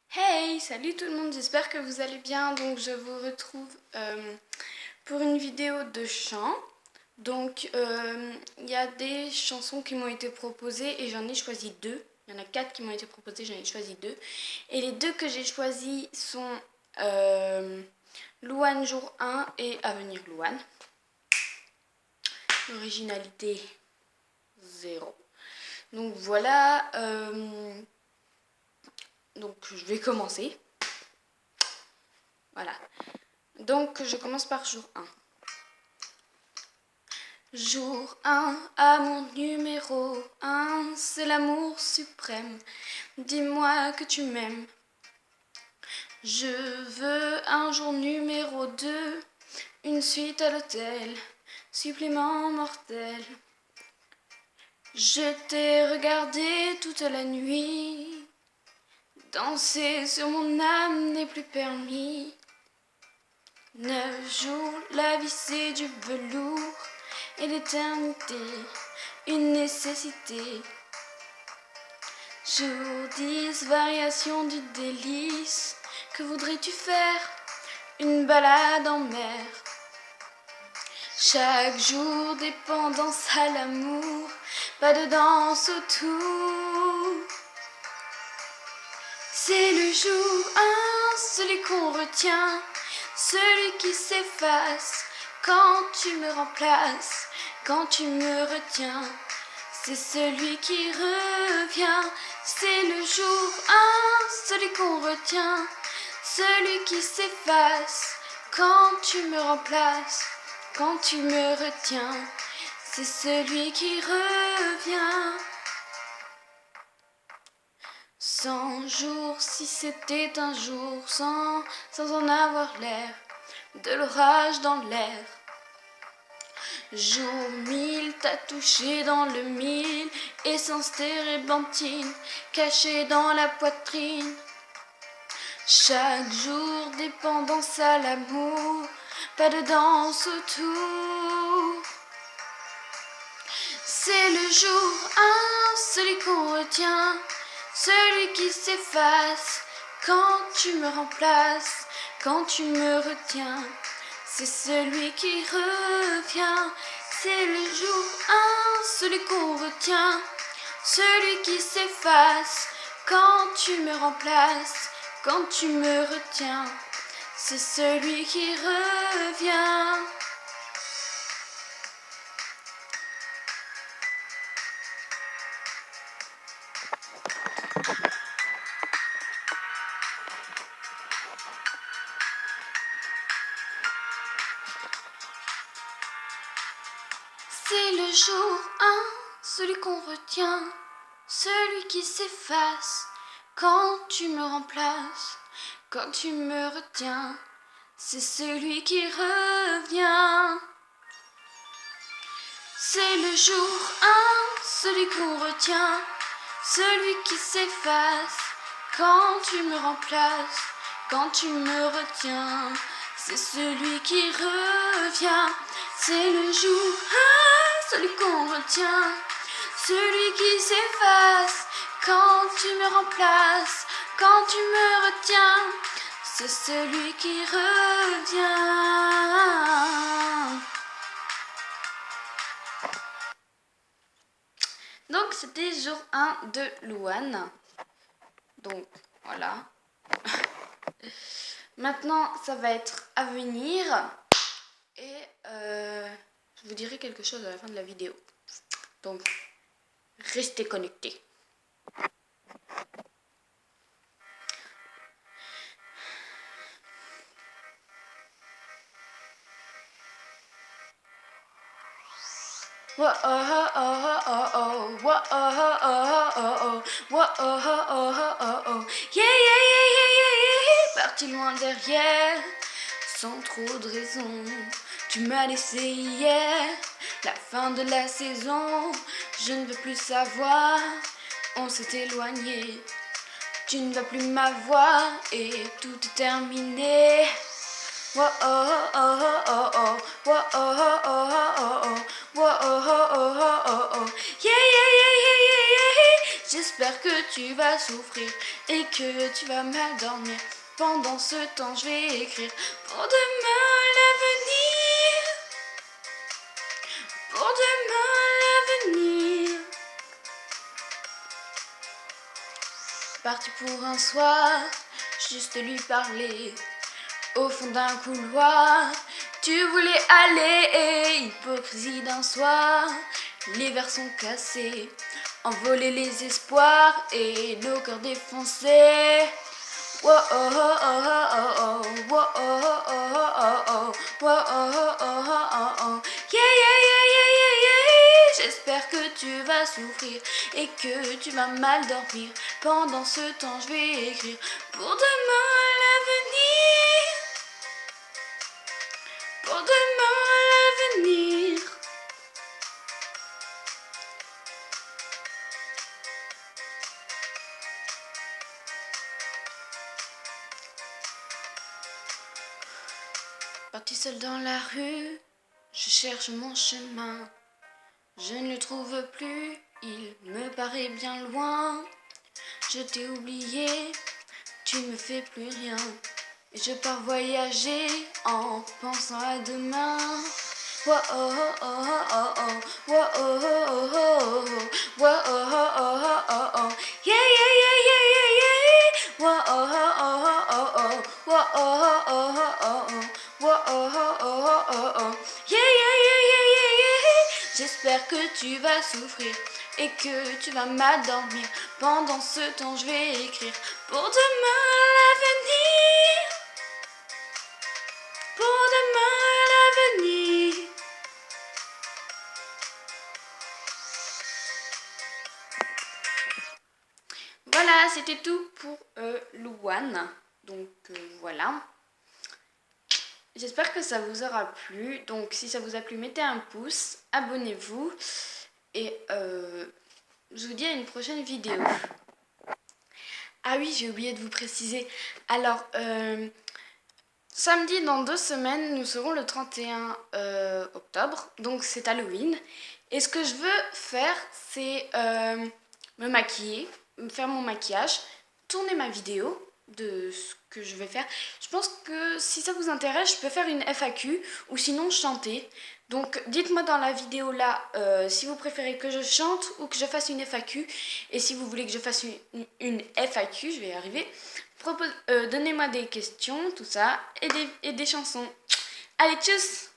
Hey, salut tout le monde, j'espère que vous allez bien. Donc je vous retrouve pour une vidéo de chant. Donc il y a des chansons qui m'ont été proposées et j'en ai choisi deux. Il y en a 4 qui m'ont été proposées, j'en ai choisi deux. Et les deux que j'ai choisis sont Louane jour 1 et Avenir Louane. Originalité 0. Donc voilà, donc je vais commencer. Voilà. Donc je commence par jour 1. Jour 1, amour numéro 1, c'est l'amour suprême. Dis-moi que tu m'aimes. Je veux un jour numéro 2, une suite à l'hôtel, supplément mortel. Je t'ai regardé toute la nuit, danser sur mon âme n'est plus permis. 9 jours, la vie c'est du velours et l'éternité, une nécessité. Jour 10, variation du délice. Que voudrais-tu faire? Une balade en mer. Chaque jour, dépendance à l'amour, pas de danse autour. C'est le jour 1, celui qu'on retient, celui qui s'efface quand tu me remplaces, quand tu me retiens. C'est celui qui revient, c'est le jour 1, celui qu'on retient, celui qui s'efface quand tu me remplaces, quand tu me retiens. C'est celui qui revient. 100 jours, si c'était un jour sans en avoir l'air, de l'orage dans l'air. Jour 1000, t'as touché dans le 1000, essence térébenthine, cachée dans la poitrine. Chaque jour, dépendance à l'amour, pas de danse autour. C'est le jour 1, celui qu'on retient, celui qui s'efface quand tu me remplaces, quand tu me retiens. C'est celui qui revient, c'est le jour 1, celui qu'on retient, celui qui s'efface quand tu me remplaces, quand tu me retiens. C'est celui qui revient. C'est le jour 1, celui qu'on retient, celui qui s'efface quand tu me remplaces, quand tu me retiens. C'est celui qui revient. C'est le jour 1, celui qu'on retient, celui qui s'efface quand tu me remplaces, quand tu me retiens. C'est celui qui revient. C'est le jour 1, celui qu'on retient, celui qui s'efface quand tu me remplaces, quand tu me retiens. C'est celui qui revient. Donc c'était jour 1 de Louane. Donc voilà. Maintenant ça va être à venir. Et je vous dirai quelque chose à la fin de la vidéo. Donc restez connectés. Parti loin derrière, sans trop de raison. Tu m'as laissé hier, la fin de la saison. Je ne veux plus savoir, on s'est éloigné. Tu ne vas plus m'avoir et tout est terminé. J'espère que tu vas souffrir et que tu vas mal dormir. Pendant ce temps, je vais écrire pour demain l'avenir. Pour demain l'avenir. Parti pour un soir, juste lui parler. Au fond d'un couloir, tu voulais aller. Hypocrisie d'un soir, les verres sont cassés. Envoler les espoirs et nos cœurs défoncés. Whoa, oh, oh, oh, oh, oh. Whoa, oh, oh, oh, oh, oh. Whoa, oh, oh, oh, oh, oh. Yeah, yeah, yeah, yeah, yeah, yeah. J'espère que tu vas souffrir et que tu vas mal dormir. Pendant ce temps, je vais écrire pour demain l'avenir. Pour demain l'avenir. Parti seul dans la rue, je cherche mon chemin. Je ne le trouve plus, il me paraît bien loin. Je t'ai oublié, tu me fais plus rien. Et je pars voyager en pensant à demain. Whoa, oh, oh, oh, oh, oh. Whoa, oh, oh, oh, oh, oh. Whoa, oh, oh, oh, oh, oh. Yeah, yeah, yeah, yeah, yeah, yeah. Whoa, oh, oh, oh, oh, oh. Whoa, oh, oh, oh, oh, oh. Whoa, oh, oh, oh, oh, oh. Yeah, yeah, yeah, yeah, yeah, yeah. J'espère que tu vas souffrir et que tu vas mal dormir. Pendant ce temps, je vais écrire pour demain l'avenir. Pour demain l'avenir. Voilà, c'était tout pour Louane. Donc voilà. J'espère que ça vous aura plu. Donc si ça vous a plu, mettez un pouce, abonnez-vous. Et je vous dis à une prochaine vidéo. Ah oui, j'ai oublié de vous préciser. Alors, samedi, dans 2 semaines, nous serons le 31 octobre. Donc c'est Halloween. Et ce que je veux faire, c'est me maquiller, faire mon maquillage, tourner ma vidéo de ce que je vais faire. Je pense que si ça vous intéresse, je peux faire une FAQ ou sinon chanter. Donc dites-moi dans la vidéo là si vous préférez que je chante ou que je fasse une FAQ. Et si vous voulez que je fasse une FAQ, je vais y arriver. Donnez-moi des questions, tout ça, et des chansons. Allez, tchuss!